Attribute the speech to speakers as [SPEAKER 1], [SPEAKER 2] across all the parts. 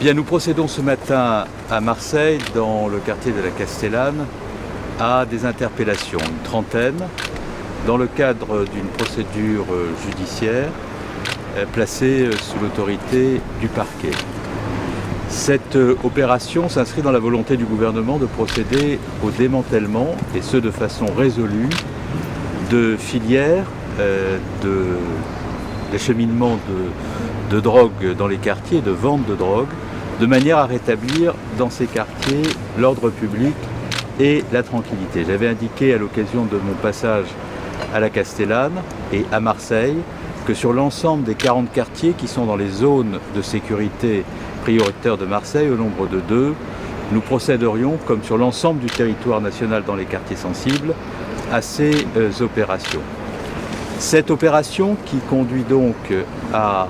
[SPEAKER 1] Bien, nous procédons ce matin à Marseille, dans le quartier de la Castellane, à des interpellations, une trentaine, dans le cadre d'une procédure judiciaire placée sous l'autorité du parquet. Cette opération s'inscrit dans la volonté du gouvernement de procéder au démantèlement, et ce de façon résolue, de filières d'acheminement de drogue dans les quartiers, de vente de drogue, de manière à rétablir dans ces quartiers l'ordre public et la tranquillité. J'avais indiqué à l'occasion de mon passage à la Castellane et à Marseille que sur l'ensemble des 40 quartiers qui sont dans les zones de sécurité prioritaires de Marseille, au nombre de 2, nous procéderions, comme sur l'ensemble du territoire national dans les quartiers sensibles, à ces opérations. Cette opération qui conduit donc à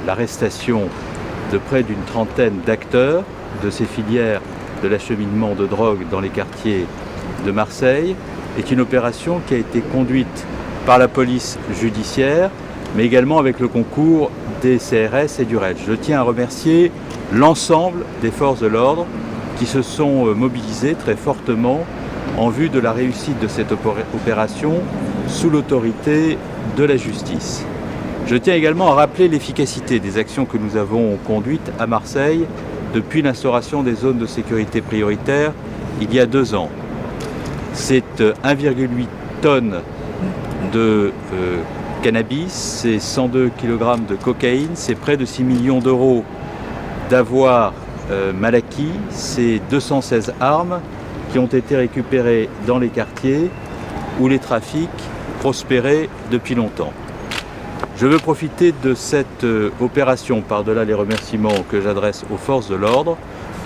[SPEAKER 1] l'arrestation de près d'une trentaine d'acteurs de ces filières de l'acheminement de drogue dans les quartiers de Marseille est une opération qui a été conduite par la police judiciaire, mais également avec le concours des CRS et du RED. Je tiens à remercier l'ensemble des forces de l'ordre qui se sont mobilisées très fortement en vue de la réussite de cette opération sous l'autorité de la justice. Je tiens également à rappeler l'efficacité des actions que nous avons conduites à Marseille depuis l'instauration des zones de sécurité prioritaire il y a 2 ans. C'est 1,8 tonnes de cannabis, c'est 102 kg de cocaïne, c'est près de 6 millions d'euros d'avoirs mal acquis, c'est 216 armes qui ont été récupérées dans les quartiers où les trafics prospéraient depuis longtemps. Je veux profiter de cette opération, par-delà les remerciements que j'adresse aux forces de l'ordre,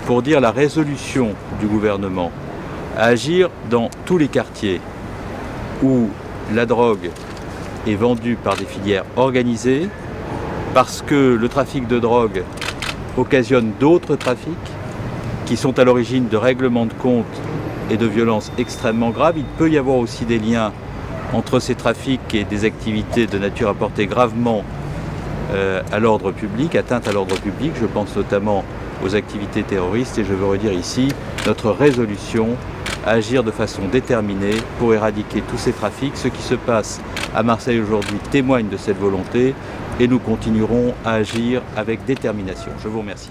[SPEAKER 1] pour dire la résolution du gouvernement à agir dans tous les quartiers où la drogue est vendue par des filières organisées, parce que le trafic de drogue occasionne d'autres trafics qui sont à l'origine de règlements de compte et de violences extrêmement graves. Il peut y avoir aussi des liens entre ces trafics et des activités de nature à porter gravement à l'ordre public, atteinte à l'ordre public. Je pense notamment aux activités terroristes et je veux redire ici notre résolution à agir de façon déterminée pour éradiquer tous ces trafics. Ce qui se passe à Marseille aujourd'hui témoigne de cette volonté et nous continuerons à agir avec détermination. Je vous remercie.